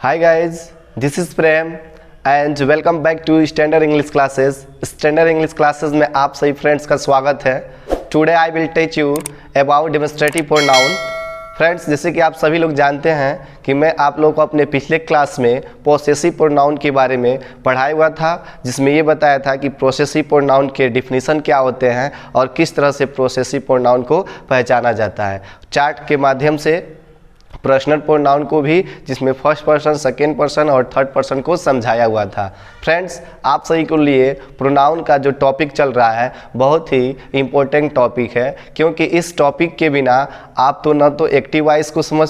Hi guys, this is Prem and welcome back to Standard English Classes. Standard English Classes में आप सभी friends का स्वागत है. Today I will teach you about demonstrative pronoun. Friends, जैसे कि आप सभी लोग जानते हैं कि मैं आप लोगों को अपने पिछले क्लास में पोसेसिव प्रोनाउन के बारे में पढ़ाया हुआ था, जिसमें ये बताया था कि पोसेसिव प्रोनाउन के डिफिनीशन क्या होते हैं और किस तरह से पोसेसिव प्रोनाउन को पहचाना जाता है. चार्ट के माध्यम से पर्सनल प्रोनाउन को भी, जिसमें फर्स्ट पर्सन, सेकेंड पर्सन और थर्ड पर्सन को समझाया हुआ था. फ्रेंड्स, आप सभी के लिए प्रोनाउन का जो टॉपिक चल रहा है बहुत ही इम्पोर्टेंट टॉपिक है, क्योंकि इस टॉपिक के बिना आप तो न तो एक्टिव वॉइस को समझ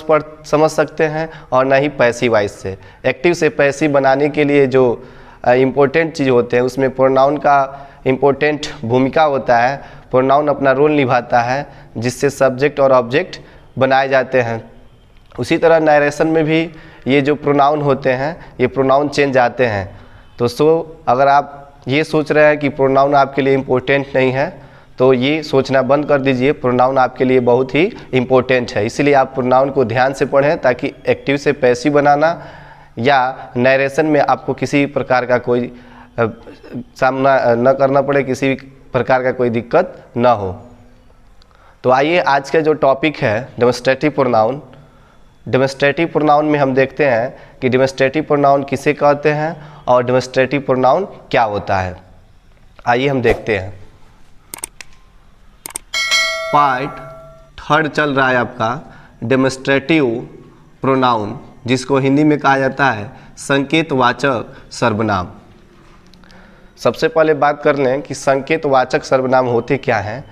सकते हैं और न ही पैसिव वॉइस से. एक्टिव से पैसिव बनाने के लिए जो इम्पोर्टेंट चीज़ होते हैं उसमें प्रोनाउन का इम्पोर्टेंट भूमिका होता है. प्रोनाउन अपना रोल निभाता है जिससे सब्जेक्ट और ऑब्जेक्ट बनाए जाते हैं. उसी तरह नरेशन में भी ये जो प्रोनाउन होते हैं ये प्रोनाउन चेंज आते हैं. तो अगर आप ये सोच रहे हैं कि प्रोनाउन आपके लिए इम्पोर्टेंट नहीं है तो ये सोचना बंद कर दीजिए. प्रोनाउन आपके लिए बहुत ही इम्पोर्टेंट है, इसीलिए आप प्रोनाउन को ध्यान से पढ़ें ताकि एक्टिव से पैसिव बनाना या नरेशन में आपको किसी प्रकार का कोई सामना न करना पड़े, किसी प्रकार का कोई दिक्कत न हो. तो आइए आज का जो टॉपिक है डेमोन्स्ट्रेटिव प्रोनाउन. डेमोन्स्ट्रेटिव प्रोनाउन में हम देखते हैं कि डेमोन्स्ट्रेटिव प्रोनाउन किसे कहते हैं और डेमोन्स्ट्रेटिव प्रोनाउन क्या होता है. आइए हम देखते हैं. पार्ट थर्ड चल रहा है आपका डेमोन्स्ट्रेटिव प्रोनाउन, जिसको हिंदी में कहा जाता है संकेतवाचक सर्वनाम. सबसे पहले बात कर लें कि संकेतवाचक सर्वनाम होते क्या हैं.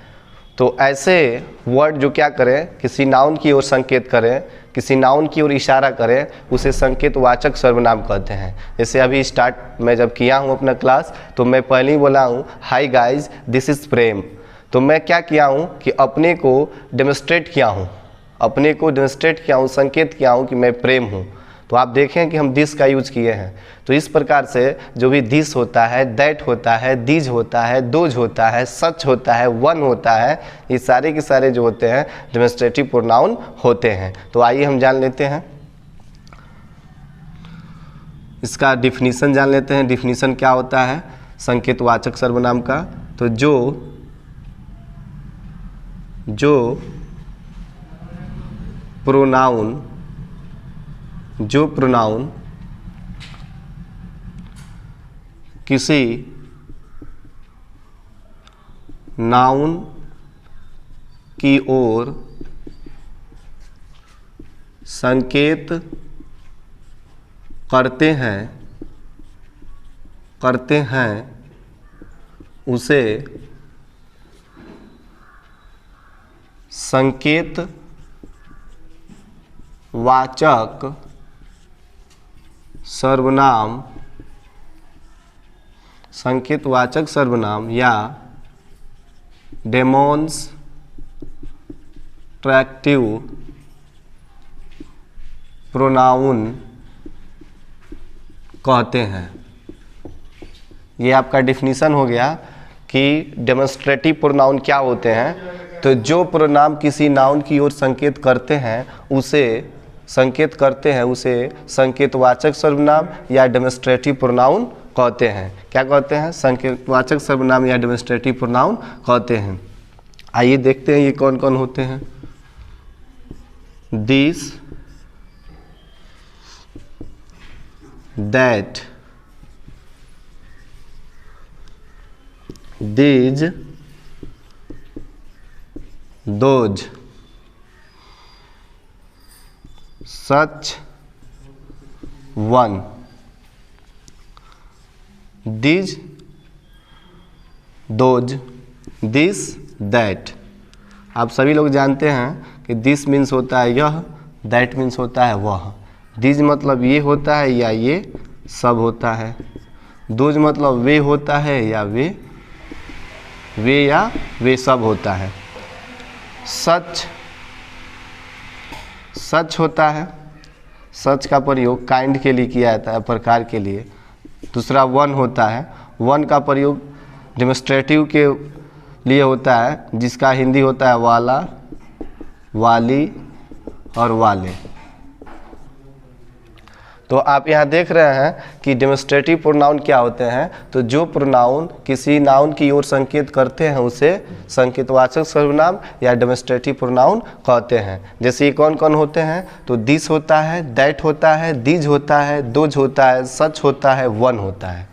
तो ऐसे वर्ड जो क्या करें, किसी नाउन की ओर संकेत करें, किसी नाउन की ओर इशारा करें, उसे संकेतवाचक सर्वनाम कहते हैं. जैसे अभी स्टार्ट मैं जब किया हूँ अपना क्लास तो मैं पहले ही बोला हूँ हाय गाइज दिस इज़ प्रेम. तो मैं क्या किया हूँ कि अपने को डेमोन्स्ट्रेट किया हूँ, संकेत किया हूँ कि मैं प्रेम हूँ. तो आप देखें कि हम दिस का यूज किए हैं. तो इस प्रकार से जो भी दिस होता है, दैट होता है, दीज होता है, दोज होता है, सच होता है, वन होता है, ये सारे के सारे जो होते हैं डेमोन्स्ट्रेटिव प्रोनाउन होते हैं. तो आइए हम जान लेते हैं, इसका डिफिनीशन जान लेते हैं. डिफिनीशन क्या होता है संकेतवाचक सर्वनाम का. तो जो प्रोनाउन किसी नाउन की ओर संकेत करते हैं उसे संकेतवाचक सर्वनाम या डेमोन्स्ट्रेटिव प्रोनाउन कहते हैं. ये आपका डिफिनीशन हो गया कि डेमोन्स्ट्रेटिव प्रोनाउन क्या होते हैं. तो जो प्रोनाउन किसी नाउन की ओर संकेत करते हैं उसे संकेतवाचक सर्वनाम या डेमोन्स्ट्रेटिव प्रोनाउन कहते हैं. क्या कहते हैं? संकेतवाचक सर्वनाम या डेमोन्स्ट्रेटिव प्रोनाउन कहते हैं. आइए देखते हैं ये कौन कौन होते हैं. This, that, these, those, such, one. This, those, this, that. आप सभी लोग जानते हैं कि दिस मीन्स होता है यह, दैट मीन्स होता है वह. दिस मतलब ये होता है या ये सब होता है. दोज मतलब वे होता है या वे या वे सब होता है. सच होता है. सच का प्रयोग काइंड के लिए किया जाता है, प्रकार के लिए. दूसरा वन होता है. वन का प्रयोग डेमोन्स्ट्रेटिव के लिए होता है, जिसका हिंदी होता है वाला, वाली और वाले। तो आप यहाँ देख रहे हैं कि डेमोस्ट्रेटिव प्रोनाउन क्या होते हैं। तो जो प्रोनाउन किसी नाउन की ओर संकेत करते हैं उसे संकेतवाचक सर्वनाम या डेमोस्ट्रेटिव प्रोनाउन कहते हैं। जैसे ये कौन कौन होते हैं, तो दिस होता है, दैट होता है, दीज होता है, दोज होता है, सच होता है, वन होता है।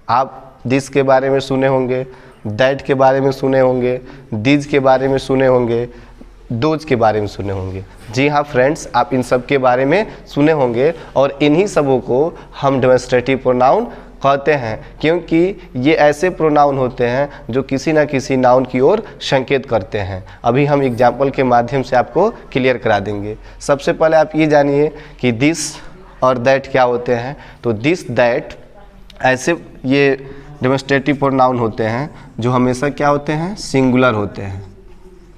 आप दिस के बारे में सुने होंगे, दैट के बारे में सुने होंगे, दीज के बारे में सुने होंगे, दोज के बारे में सुने होंगे। जी हाँ फ्रेंड्स, आप इन सब के बारे में सुने होंगे और इन्हीं सबों को हम डेमोस्ट्रेटिव प्रोनाउन कहते हैं, क्योंकि ये ऐसे प्रोनाउन होते हैं जो किसी ना किसी नाउन की ओर संकेत करते हैं। अभी हम एग्जाम्पल के माध्यम से आपको क्लियर करा देंगे। सबसे पहले आप ये जानिए कि दिस और दैट क्या होते हैं। तो दिस दैट ऐसे ये डेमोस्ट्रेटिव प्रोनाउन होते हैं जो हमेशा क्या होते हैं, सिंगुलर होते हैं।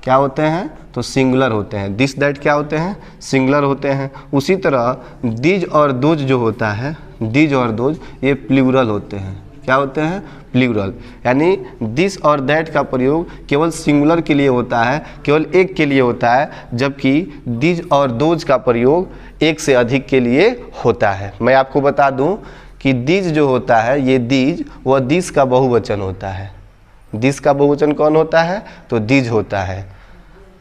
क्या होते हैं, तो सिंगुलर होते हैं। दिस दैट क्या होते हैं, सिंगुलर होते हैं। उसी तरह दीज और दोज जो होता है, दीज और दोज ये प्लूरल होते हैं। क्या होते हैं, प्लूरल। यानी दिस और दैट का प्रयोग केवल सिंगुलर के लिए होता है, केवल एक के लिए होता है, जबकि दीज और दोज का प्रयोग एक से अधिक के लिए होता है। मैं आपको बता दूं कि दीज जो होता है, ये दीज वह दिस का बहुवचन होता है। दिस का बहुवचन कौन होता है, तो दीज होता है।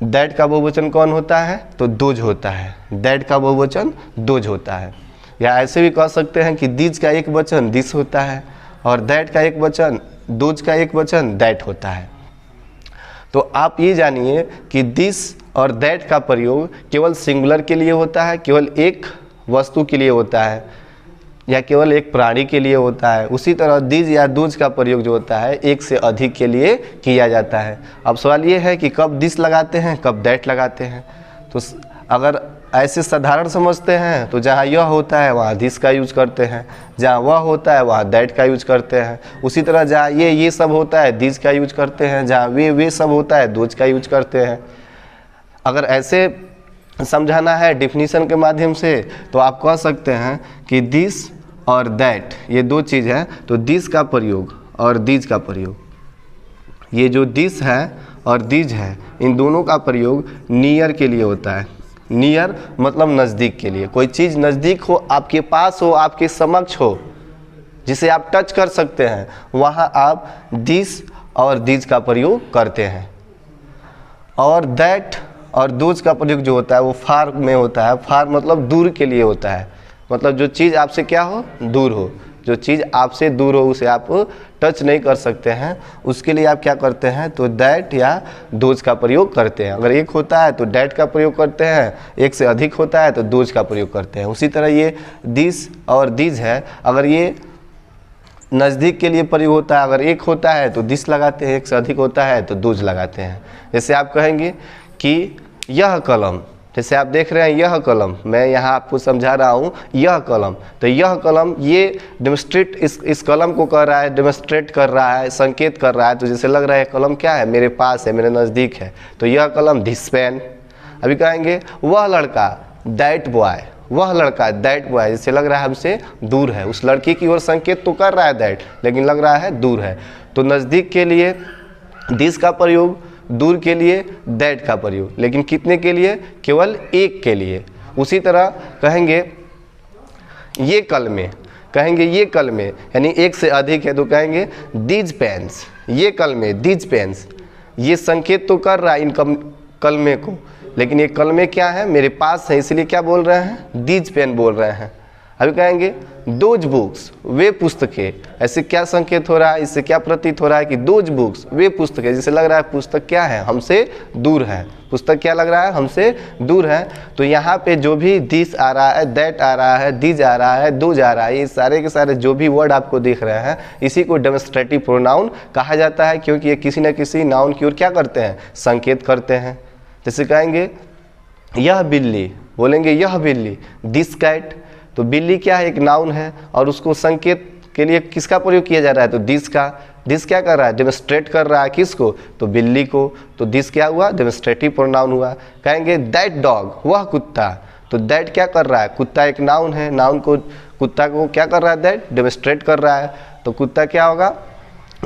दैट का बहुवचन कौन होता है, तो दोज होता है। दैट का बहुवचन दोज होता है। या ऐसे भी कह सकते हैं कि दीज का एक वचन दिस होता है और दैट का एक वचन, दोज का एक वचन दैट होता है। तो आप ये जानिए कि दिस और दैट का प्रयोग केवल सिंगुलर के लिए होता है, केवल एक वस्तु के लिए होता है या केवल एक प्राणी के लिए होता है। उसी तरह दीज या दोज का प्रयोग जो होता है एक से अधिक के लिए किया जाता है। अब सवाल ये है कि कब दिस लगाते हैं, कब दैट लगाते हैं। तो अगर ऐसे साधारण समझते हैं तो जहाँ यह होता है वहाँ दिस का यूज करते हैं, जहाँ वह होता है वहाँ दैट का यूज करते हैं। उसी तरह जहाँ ये सब होता है दीज का यूज करते हैं, जहाँ वे सब होता है दोज का यूज करते हैं। अगर ऐसे समझाना है डिफिनीशन के माध्यम से तो आप कह सकते हैं कि दिस और दैट ये दो चीज़ है, तो दिस का प्रयोग और दीज का प्रयोग, ये जो दिस है और दीज है, इन दोनों का प्रयोग नियर के लिए होता है। नियर मतलब नज़दीक के लिए। कोई चीज़ नज़दीक हो, आपके पास हो, आपके समक्ष हो, जिसे आप टच कर सकते हैं, वहाँ आप दिस और दीज का प्रयोग करते हैं। और दैट और दोज का प्रयोग जो होता है वो फार में होता है। फार मतलब दूर के लिए होता है, मतलब जो चीज़ आपसे क्या हो, दूर हो। जो चीज़ आपसे दूर हो उसे आप टच नहीं कर सकते हैं, उसके लिए आप क्या करते हैं, तो दैट या दोज का प्रयोग करते हैं। अगर एक होता है तो दैट का प्रयोग करते हैं, एक से अधिक होता है तो दोज का प्रयोग करते हैं। उसी तरह ये दिस और दीज है, अगर ये नज़दीक के लिए प्रयोग होता है, अगर एक होता है तो दिस लगाते हैं, एक से अधिक होता है तो दोज लगाते हैं। जैसे आप कहेंगे कि यह कलम, जैसे आप देख रहे हैं यह कलम, मैं यहाँ आपको समझा रहा हूँ यह कलम, तो यह कलम ये डेमोस्ट्रेट इस कलम को कर रहा है, डेमोस्ट्रेट कर रहा है, संकेत कर रहा है। तो जैसे लग रहा है कलम क्या है, मेरे पास है, मेरे नज़दीक है, तो यह कलम दिस पेन। अभी कहेंगे वह लड़का दैट बॉय, वह लड़का दैट बॉय, जैसे लग रहा है हमसे दूर है। उस लड़की की ओर संकेत तो कर रहा है दैट, लेकिन लग रहा है दूर है। तो नज़दीक के लिए दिस का प्रयोग, दूर के लिए दैट का प्रयोग, लेकिन कितने के लिए, केवल एक के लिए। उसी तरह कहेंगे ये कलमे, कहेंगे ये कलमे, यानी एक से अधिक है तो कहेंगे दीज पेन्स, ये कलमे दीज पेन्स। ये संकेत तो कर रहा है इन कलमे को, लेकिन ये कलमे क्या है, मेरे पास है, इसलिए क्या बोल रहे हैं, दीज पेन बोल रहे हैं। अभी कहेंगे दोज बुक्स, वे पुस्तकें, ऐसे क्या संकेत हो रहा है, इससे क्या प्रतीत हो रहा है कि दोज बुक्स, वे पुस्तकें, जैसे लग रहा है पुस्तक क्या है, हमसे दूर है। पुस्तक क्या लग रहा है, हमसे दूर है। तो यहाँ पे जो भी दिस आ रहा है, दैट आ रहा है, दीज आ रहा है, दोज आ रहा है, ये सारे के सारे जो भी वर्ड आपको दिख रहे हैं, इसी को डेमोस्ट्रेटिव प्रोनाउन कहा जाता है, क्योंकि ये किसी न किसी नाउन की ओर क्या करते हैं, संकेत करते हैं। जैसे कहेंगे यह बिल्ली, बोलेंगे यह बिल्ली, दिस कैट, तो बिल्ली क्या है, एक नाउन है और उसको संकेत के लिए किसका प्रयोग किया जा रहा है, तो दिस का। दिस क्या कर रहा है, डेमोस्ट्रेट कर रहा है किसको, तो बिल्ली को। तो दिस क्या हुआ, डेमोस्ट्रेटिव प्रोनाउन हुआ। कहेंगे दैट डॉग, वह कुत्ता, तो दैट क्या कर रहा है, कुत्ता एक नाउन है, नाउन को, कुत्ता को क्या कर रहा है, दैट डेमोस्ट्रेट कर रहा है, तो कुत्ता क्या होगा,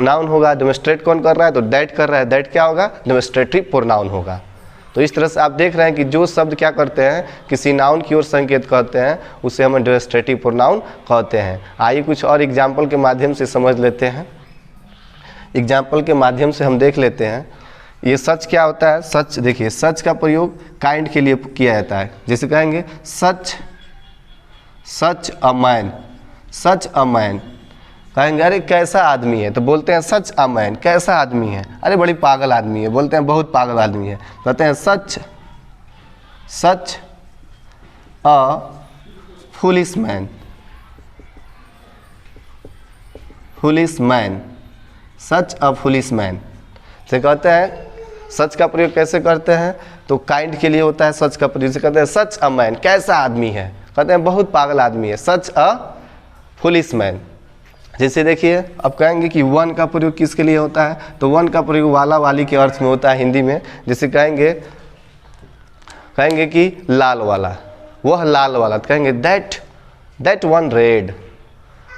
नाउन होगा। डेमोस्ट्रेट कौन कर रहा है, तो दैट कर रहा है, दैट क्या होगा, डेमोस्ट्रेटिव प्रोनाउन होगा। तो इस तरह से आप देख रहे हैं कि जो शब्द क्या करते हैं, किसी नाउन की ओर संकेत करते हैं, उसे हम डेमोस्ट्रेटिव प्रोनाउन कहते हैं। आइए कुछ और एग्जाम्पल के माध्यम से समझ लेते हैं। एग्जाम्पल के माध्यम से हम देख लेते हैं ये सच क्या होता है। सच, देखिए सच का प्रयोग काइंड के लिए किया जाता है। जैसे कहेंगे सच, such a man, such a man. कहेंगे अरे कैसा आदमी है, तो बोलते हैं सच अ मैन, कैसा आदमी है, अरे बड़ी पागल आदमी है, बोलते हैं बहुत पागल आदमी है। कहते हैं such, such a foolish man, foolish man, such a foolish man. से कहते हैं सच का प्रयोग कैसे करते हैं, तो काइंड के लिए होता है सच का प्रयोग। से कहते हैं सच अ मैन, कैसा आदमी है, कहते हैं बहुत पागल आदमी है, सच अ फुलिश मैन। जैसे देखिए अब कहेंगे कि वन का प्रयोग किसके लिए होता है, तो वन का प्रयोग वाला वाली के अर्थ में होता है हिंदी में। जैसे कहेंगे कि लाल वाला, वह लाल वाला, तो कहेंगे दैट वन रेड,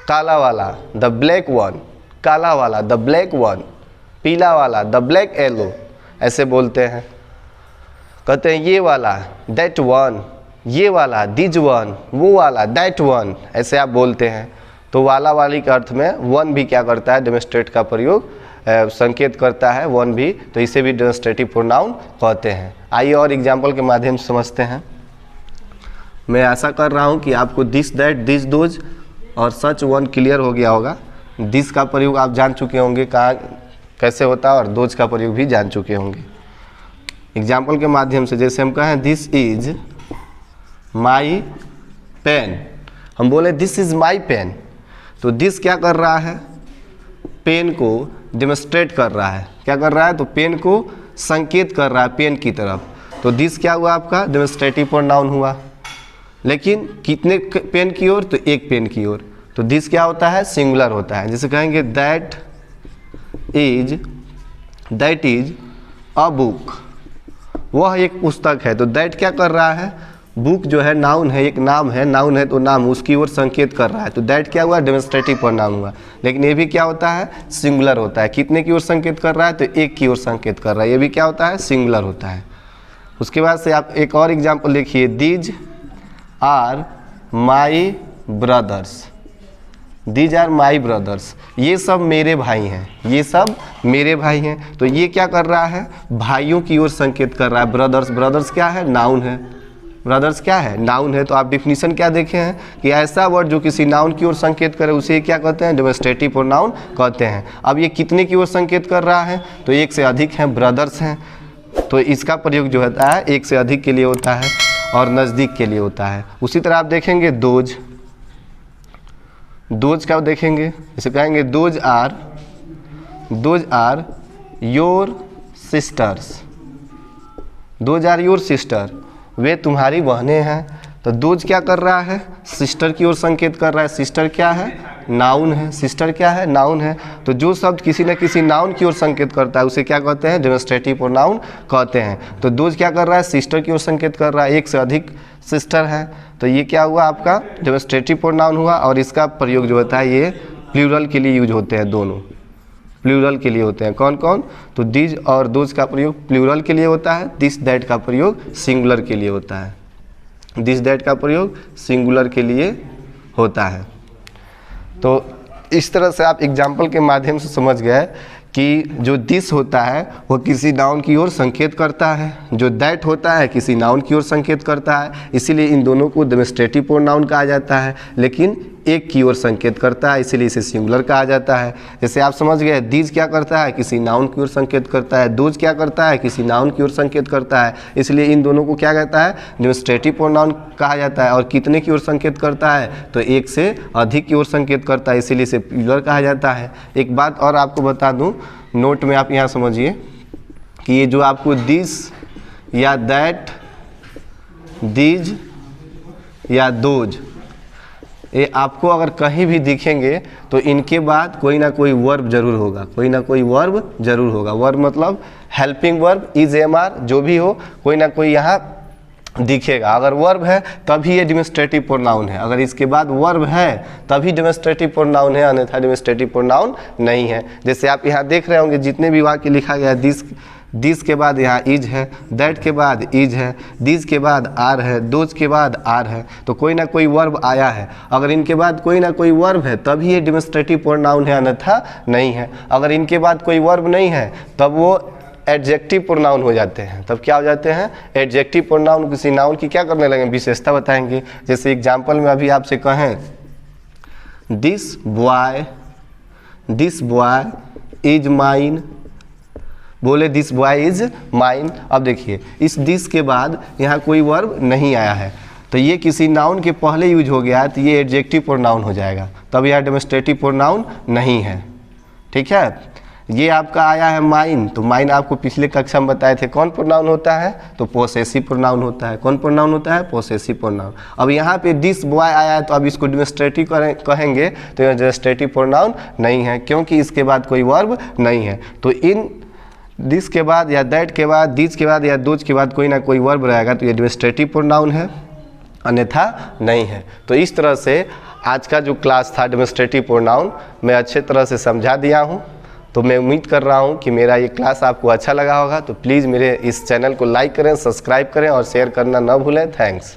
काला वाला द ब्लैक वन, काला वाला द ब्लैक वन, पीला वाला द ब्लैक येलो, ऐसे बोलते हैं। कहते हैं ये वाला दैट वन, ये वाला दिज वन, वो वाला दैट वन, ऐसे आप बोलते हैं। तो वाला वाली के अर्थ में वन भी क्या करता है, डेमोस्ट्रेट का प्रयोग संकेत करता है वन भी, तो इसे भी डेमोस्ट्रेटिव प्रोनाउन कहते हैं। आइए और एग्जाम्पल के माध्यम से समझते हैं। मैं आशा कर रहा हूँ कि आपको दिस दैट दिस दोज और सच वन क्लियर हो गया होगा। दिस का प्रयोग आप जान चुके होंगे कहाँ कैसे होता है, और दोज का प्रयोग भी जान चुके होंगे। एग्जाम्पल के माध्यम से जैसे हम कहें दिस इज माई पेन, हम बोले दिस इज माई पेन, तो दिस क्या कर रहा है, पेन को डेमोस्ट्रेट कर रहा है। क्या कर रहा है, तो पेन को संकेत कर रहा है पेन की तरफ। तो दिस क्या हुआ आपका, डेमोस्ट्रेटिव प्रोनाउन हुआ। लेकिन कितने पेन की ओर, तो एक पेन की ओर, तो दिस क्या होता है, सिंगुलर होता है। जैसे कहेंगे दैट इज अ बुक, वह एक पुस्तक है। तो दैट क्या कर रहा है, बुक जो है नाउन है, एक नाम है, नाउन है तो नाम उसकी ओर संकेत कर रहा है। तो दैट क्या हुआ, डेमोस्ट्रेटिव प्रोनाउन हुआ। लेकिन ये भी क्या होता है, सिंगुलर होता है। कितने की ओर संकेत कर रहा है, तो एक की ओर संकेत कर रहा है। ये भी क्या होता है, सिंगुलर होता है। उसके बाद से आप एक और एग्जाम्पल देखिए, these are my brothers, these are my brothers, ये सब मेरे भाई हैं, ये सब मेरे भाई हैं। तो ये क्या कर रहा है, भाइयों की ओर संकेत कर रहा है। ब्रदर्स, ब्रदर्स क्या है, नाउन है, ब्रदर्स क्या है, नाउन है। तो आप डिफिनीशन क्या देखे हैं कि ऐसा वर्ड जो किसी नाउन की ओर संकेत करे उसे क्या कहते हैं, डेमोस्ट्रेटिव प्रोनाउन कहते हैं। अब ये कितने की ओर संकेत कर रहा है, तो एक से अधिक हैं, ब्रदर्स हैं, तो इसका प्रयोग जो होता है एक से अधिक के लिए होता है और नज़दीक के लिए होता है। उसी तरह आप देखेंगे दोज, दोज का देखेंगे, जैसे कहेंगे those are your sisters, those are your sister, वे तुम्हारी बहनें हैं। तो दोज क्या कर रहा है, सिस्टर की ओर संकेत कर रहा है। सिस्टर क्या है, नाउन है, सिस्टर क्या है, नाउन है। तो जो शब्द किसी न किसी नाउन की ओर संकेत करता है उसे क्या कहते हैं, डेमोस्ट्रेटिव प्रोनाउन कहते हैं। तो दोज क्या कर रहा है, सिस्टर की ओर संकेत कर रहा है, एक से अधिक सिस्टर है। तो ये क्या हुआ आपका, डेमोस्ट्रेटिव प्रोनाउन हुआ। और इसका प्रयोग जो होता है ये प्लूरल के लिए यूज होते हैं, दोनों प्लूरल के लिए होते हैं। कौन कौन, तो दिस और दोज का प्रयोग प्लूरल के लिए होता है, दिस दैट का प्रयोग सिंगुलर के लिए होता है, दिस दैट का प्रयोग सिंगुलर के लिए होता है। तो इस तरह से आप एग्जाम्पल के माध्यम से समझ गए कि जो दिस होता है वो किसी नाउन की ओर संकेत करता है, जो दैट होता है किसी नाउन की ओर संकेत करता है। इसीलिए इन दोनों को डेमोस्ट्रेटिव प्रोनाउन कहा जाता है, लेकिन एक की ओर संकेत करता है, इसीलिए इसे सिंगुलर कहा जाता है। जैसे आप समझ गए, दीज क्या करता है, किसी नाउन की ओर संकेत करता है, दोज क्या करता है, किसी नाउन की ओर संकेत करता है। इसलिए इन दोनों को क्या कहता है, डेमोस्ट्रेटिव प्रोनाउन कहा जाता है। और कितने की ओर संकेत करता है, तो एक से अधिक की ओर संकेत करता है, इसीलिए इसे प्लूरल कहा जाता है। एक बात और आपको बता दूं, नोट में आप यहाँ समझिए कि ये जो आपको दिस या दैट, दीज या दोज, ये आपको अगर कहीं भी दिखेंगे तो इनके बाद कोई ना कोई वर्ब जरूर होगा, कोई ना कोई वर्ब जरूर होगा। वर्ब मतलब helping verb, is, am, are, जो भी हो, कोई ना कोई यहाँ दिखेगा। अगर वर्ब है तभी ये डेमोस्ट्रेटिव प्रोनाउन है, अगर इसके बाद वर्ब है तभी डेमोस्ट्रेटिव प्रोनाउन है, अन्यथा डेमोस्ट्रेटिव प्रोनाउन नहीं है। जैसे आप यहाँ देख रहे होंगे जितने भी वाक्य लिखा गया है, दिस के बाद यहाँ इज है, दैट के बाद इज है, दिस के बाद आर है, दोज के बाद आर है। तो कोई ना कोई वर्ब आया है। अगर इनके बाद कोई ना कोई वर्ब है तभी ये डेमोन्स्ट्रेटिव प्रोनाउन है, अन्यथा नहीं है। अगर इनके बाद कोई वर्ब नहीं है तब वो एडजेक्टिव प्रोनाउन हो जाते हैं। तब क्या हो जाते हैं? Adjective pronoun. किसी नाउन की क्या करने लगे? विशेषता बताएंगे। जैसे एग्जाम्पल में अभी आपसे कहें दिस बॉय इज माइन, बोले दिस बॉय इज माइन। अब देखिए इस दिस के बाद यहाँ कोई वर्ब नहीं आया है तो ये किसी नाउन के पहले यूज हो गया है तो ये एडजेक्टिव प्रोनाउन हो जाएगा, तब यह डेमोन्स्ट्रेटिव प्रोनाउन नहीं है। ठीक है, ये आपका आया है माइन, तो माइन आपको पिछले कक्षा में बताए थे कौन प्रोनाउन होता है? तो पोसेसिव प्रोनाउन होता है। कौन प्रोनाउन होता है? Possessive pronoun. अब यहाँ पे दिस बॉय आया है तो अब इसको डेमोन्स्ट्रेटिव कहेंगे तो यह डेमोन्स्ट्रेटिव प्रोनाउन नहीं है, क्योंकि इसके बाद कोई वर्ब नहीं है। तो इन दिस के बाद या दैट के बाद, दिस के बाद या दोज के बाद कोई ना कोई वर्ब रहेगा तो ये डेमोन्स्ट्रेटिव प्रोनाउन है, अन्यथा नहीं है। तो इस तरह से आज का जो क्लास था डेमोन्स्ट्रेटिव प्रोनाउन मैं अच्छे तरह से समझा दिया हूँ। तो मैं उम्मीद कर रहा हूँ कि मेरा ये क्लास आपको अच्छा लगा होगा। तो प्लीज़ मेरे इस चैनल को लाइक करें, सब्सक्राइब करें और शेयर करना ना भूलें। थैंक्स।